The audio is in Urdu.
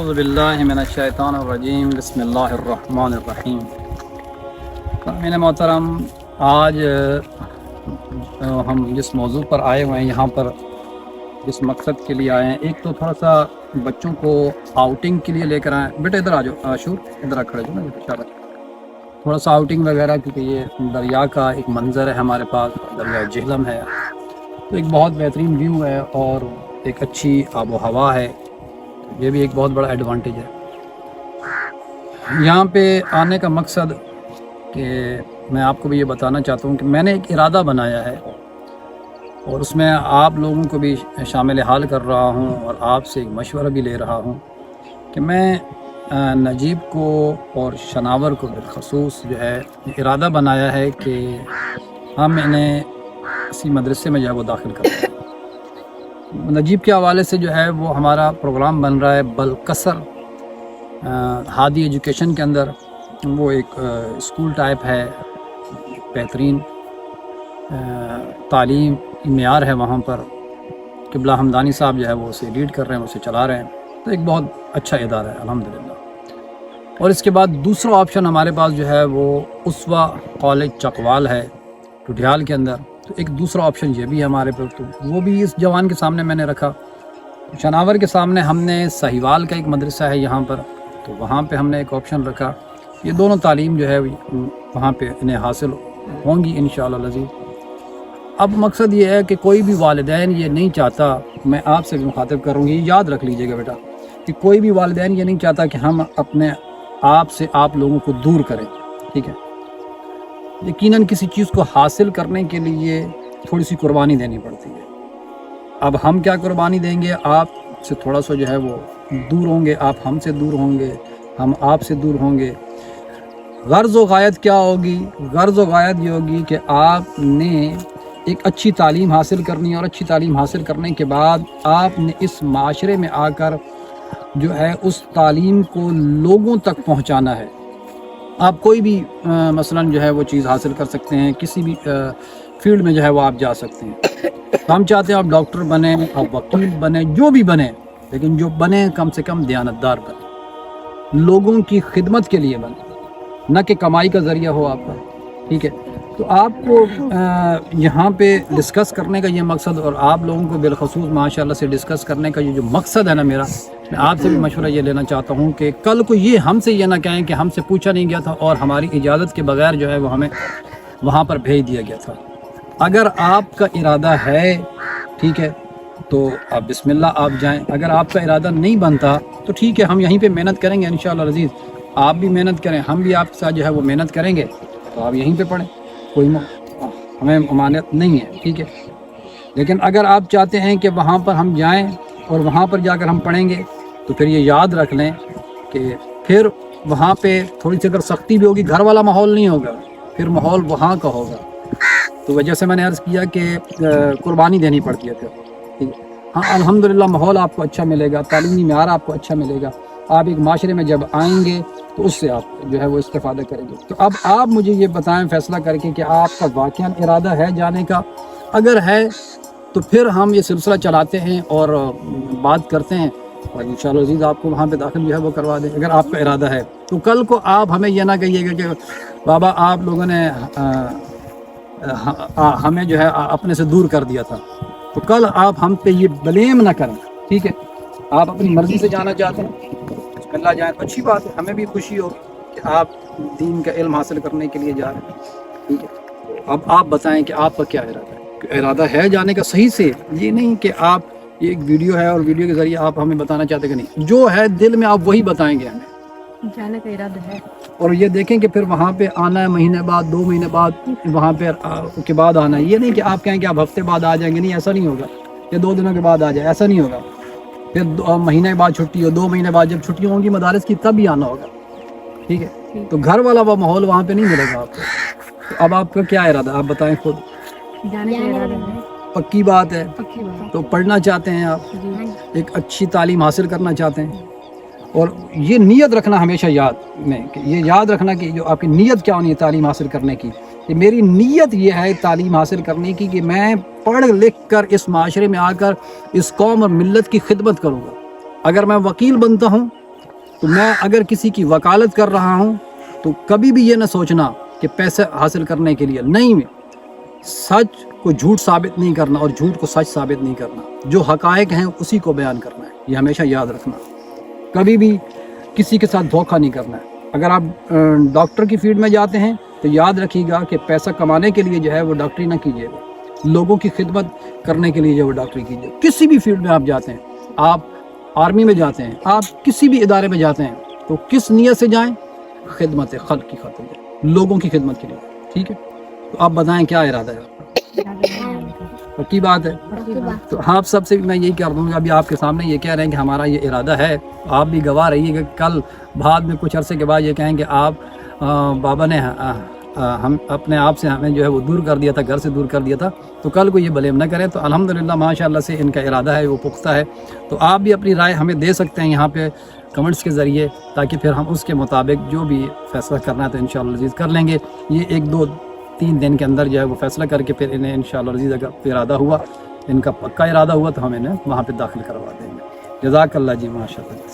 اعوذ باللہ من الشیطان الرجیم بسم اللہ الرحمن الرحیم۔ سامعین محترم، آج ہم جس موضوع پر آئے ہوئے ہیں، یہاں پر جس مقصد کے لیے آئے ہیں، ایک تو تھوڑا سا بچوں کو آؤٹنگ کے لیے لے کر آئے۔ بیٹا ادھر آ جاؤ، عاشور ادھر آ کھڑے جو نا بیٹا، تھوڑا سا آؤٹنگ وغیرہ، کیونکہ یہ دریا کا ایک منظر ہے ہمارے پاس، دریا جہلم ہے، تو ایک بہت بہترین ویو ہے اور ایک اچھی آب و ہوا ہے، یہ بھی ایک بہت بڑا ایڈوانٹیج ہے یہاں پہ آنے کا مقصد۔ کہ میں آپ کو بھی یہ بتانا چاہتا ہوں کہ میں نے ایک ارادہ بنایا ہے اور اس میں آپ لوگوں کو بھی شامل حال کر رہا ہوں اور آپ سے ایک مشورہ بھی لے رہا ہوں کہ میں نجیب کو اور شناور کو بالخصوص جو ہے ارادہ بنایا ہے کہ ہم انہیں اسی مدرسے میں جو ہے وہ داخل کریں۔ نجیب کے حوالے سے جو ہے وہ ہمارا پروگرام بن رہا ہے بالکثر ہادی ایجوکیشن کے اندر۔ وہ ایک اسکول ٹائپ ہے، بہترین تعلیم معیار ہے وہاں پر۔ قبلہ حمدانی صاحب جو ہے وہ اسے لیڈ کر رہے ہیں، اسے چلا رہے ہیں، تو ایک بہت اچھا ادارہ ہے الحمدللہ۔ اور اس کے بعد دوسرا آپشن ہمارے پاس جو ہے وہ اسوا کالج چکوال ہے ٹوٹیال کے اندر، تو ایک دوسرا آپشن یہ بھی ہے ہمارے پاس، تو وہ بھی اس جوان کے سامنے میں نے رکھا۔ شناور کے سامنے ہم نے سہیوال کا ایک مدرسہ ہے یہاں پر، تو وہاں پہ ہم نے ایک آپشن رکھا۔ یہ دونوں تعلیم جو ہے وہاں پہ انہیں حاصل ہوں گی انشاءاللہ العزیز۔ اب مقصد یہ ہے کہ کوئی بھی والدین یہ نہیں چاہتا، میں آپ سے بھی مخاطب کروں گی، یاد رکھ لیجئے گا بیٹا، کہ کوئی بھی والدین یہ نہیں چاہتا کہ ہم اپنے آپ سے آپ لوگوں کو دور کریں، ٹھیک ہے۔ یقیناً کسی چیز کو حاصل کرنے کے لیے تھوڑی سی قربانی دینی پڑتی ہے۔ اب ہم کیا قربانی دیں گے؟ آپ سے تھوڑا سا جو ہے وہ دور ہوں گے، آپ ہم سے دور ہوں گے، ہم آپ سے دور ہوں گے۔ غرض و غایت کیا ہوگی؟ غرض و غایت یہ ہوگی کہ آپ نے ایک اچھی تعلیم حاصل کرنی ہے، اور اچھی تعلیم حاصل کرنے کے بعد آپ نے اس معاشرے میں آ کر جو ہے اس تعلیم کو لوگوں تک پہنچانا ہے۔ آپ کوئی بھی مثلاً جو ہے وہ چیز حاصل کر سکتے ہیں، کسی بھی فیلڈ میں جو ہے وہ آپ جا سکتے ہیں۔ ہم چاہتے ہیں آپ ڈاکٹر بنیں، آپ وکیل بنیں، جو بھی بنیں، لیکن جو بنیں کم سے کم دیانتدار بنیں، لوگوں کی خدمت کے لیے بنیں، نہ کہ کمائی کا ذریعہ ہو آپ کا، ٹھیک ہے۔ تو آپ کو یہاں پہ ڈسکس کرنے کا یہ مقصد، اور آپ لوگوں کو بالخصوص ماشاءاللہ سے ڈسکس کرنے کا یہ جو مقصد ہے نا میرا، میں آپ سے بھی مشورہ یہ لینا چاہتا ہوں کہ کل کو یہ ہم سے یہ نہ کہیں کہ ہم سے پوچھا نہیں گیا تھا اور ہماری اجازت کے بغیر جو ہے وہ ہمیں وہاں پر بھیج دیا گیا تھا۔ اگر آپ کا ارادہ ہے، ٹھیک ہے، تو آپ بسم اللہ آپ جائیں۔ اگر آپ کا ارادہ نہیں بنتا تو ٹھیک ہے، ہم یہیں پہ محنت کریں گے انشاءاللہ العزیز، آپ بھی محنت کریں، ہم بھی آپ کے ساتھ جو ہے وہ محنت کریں گے، تو آپ یہیں پہ پڑھیں، کوئی ہمیں ممانعت نہیں ہے، ٹھیک ہے۔ لیکن اگر آپ چاہتے ہیں کہ وہاں پر ہم جائیں اور وہاں پر جا کر ہم پڑھیں گے، تو پھر یہ یاد رکھ لیں کہ پھر وہاں پہ تھوڑی سی اگر سختی بھی ہوگی، گھر والا ماحول نہیں ہوگا، پھر ماحول وہاں کا ہوگا، تو وجہ سے میں نے عرض کیا کہ قربانی دینی پڑتی ہے پھر، ٹھیک ہے۔ ہاں الحمدللہ ماحول آپ کو اچھا ملے گا، تعلیمی معیار آپ کو اچھا ملے گا، آپ ایک معاشرے میں جب آئیں گے تو اس سے آپ جو ہے وہ استفادہ کریں گے۔ تو اب آپ مجھے یہ بتائیں فیصلہ کر کے کہ آپ کا واقعاً ارادہ ہے جانے کا؟ اگر ہے تو پھر ہم یہ سلسلہ چلاتے ہیں اور بات کرتے ہیں، اور انشاءاللہ عزیز آپ کو وہاں پہ داخل جو ہے وہ کروا دیں، اگر آپ کا ارادہ ہے تو۔ کل کو آپ ہمیں یہ نہ کہیے گا کہ بابا آپ لوگوں نے ہمیں جو ہے اپنے سے دور کر دیا تھا، تو کل آپ ہم پہ یہ بلیم نہ کریں، ٹھیک ہے۔ آپ اپنی مرضی سے جانا چاہتے ہیں، بسم اللہ جائیں، تو اچھی بات ہے، ہمیں بھی خوشی ہو کہ آپ دین کا علم حاصل کرنے کے لیے جا رہے ہیں، ٹھیک ہے۔ اب آپ بتائیں کہ آپ کا کیا ارادہ ہے؟ ارادہ ہے جانے کا صحیح سے، یہ نہیں کہ آپ یہ ایک ویڈیو ہے اور ویڈیو کے ذریعے آپ ہمیں بتانا چاہتے کہ نہیں، جو ہے دل میں آپ وہی بتائیں گے ہمیں۔ جانے کا ارادہ ہے، اور یہ دیکھیں کہ پھر وہاں پہ آنا ہے مہینے بعد، 2 مہینے بعد، وہاں پہ کے بعد آنا ہے، یہ نہیں کہ آپ کہیں کہ آپ ہفتے بعد آ جائیں گے، نہیں ایسا نہیں ہوگا، یا 2 دنوں کے بعد آ جائے، ایسا نہیں ہوگا۔ پھر مہینے بعد چھٹی ہو، 2 مہینے بعد جب چھٹی ہوں گی مدارس کی تب بھی آنا ہوگا، ٹھیک ہے۔ تو گھر والا وہ ماحول وہاں پہ نہیں ملے گا آپ کو۔ تو اب آپ کا کیا ارادہ، آپ بتائیں خود؟ جانے کا ارادہ ہے، پکی بات ہے، پکی بات تو پڑھنا چاہتے ہیں آپ، جی، ایک اچھی تعلیم حاصل کرنا چاہتے ہیں، اور یہ نیت رکھنا ہمیشہ یاد میں، کہ یہ یاد رکھنا کہ جو آپ کی نیت کیا ہونی ہے تعلیم حاصل کرنے کی، کہ میری نیت یہ ہے تعلیم حاصل کرنے کی کہ میں پڑھ لکھ کر اس معاشرے میں آ کر اس قوم اور ملت کی خدمت کروں گا۔ اگر میں وکیل بنتا ہوں تو میں اگر کسی کی وکالت کر رہا ہوں تو کبھی بھی یہ نہ سوچنا کہ پیسے حاصل کرنے کے لیے، نہیں، سچ کو جھوٹ ثابت نہیں کرنا اور جھوٹ کو سچ ثابت نہیں کرنا، جو حقائق ہیں اسی کو بیان کرنا ہے، یہ ہمیشہ یاد رکھنا، کبھی بھی کسی کے ساتھ دھوکہ نہیں کرنا ہے۔ اگر آپ ڈاکٹر کی فیلڈ میں جاتے ہیں تو یاد رکھیے گا کہ پیسہ کمانے کے لیے جو ہے وہ ڈاکٹری نہ کیجیے گا، لوگوں کی خدمت کرنے کے لیے جو ہے وہ ڈاکٹری کیجیے۔ کسی بھی فیلڈ میں آپ جاتے ہیں، آپ آرمی میں جاتے ہیں، آپ کسی بھی ادارے میں جاتے ہیں، تو کس نیت سے جائیں؟ خدمت خلق کی خاطر، لوگوں کی خدمت کے لیے، ٹھیک ہے؟ تو آپ بتائیں کیا ارادہ ہے آپ کا؟ پکی بات ہے؟ تو آپ سب سے بھی میں یہی کر دوں گا، ابھی آپ کے سامنے یہ کہہ رہے ہیں کہ ہمارا یہ ارادہ ہے، آپ بھی گواہ رہیے کہ کل بعد میں کچھ عرصے کے بعد یہ کہیں کہ آپ بابا نے ہم اپنے آپ سے ہمیں جو ہے وہ دور کر دیا تھا، گھر سے دور کر دیا تھا، تو کل کو یہ بلیم نہ کریں۔ تو الحمدللہ ماشاءاللہ سے ان کا ارادہ ہے وہ پختہ ہے، تو آپ بھی اپنی رائے ہمیں دے سکتے ہیں یہاں پہ کمنٹس کے ذریعے، تاکہ پھر ہم اس کے مطابق جو بھی فیصلہ کرنا ہے تو انشاءاللہ عزیز کر لیں گے۔ یہ 1-2-3 دن کے اندر جو ہے وہ فیصلہ کر کے پھر انہیں انشاءاللہ عزیز اگر ارادہ ہوا، ان کا پکا ارادہ ہوا، تو ہم انہیں وہاں پہ داخل کروا دیں گے۔ جزاک اللہ جی، ماشاءاللہ۔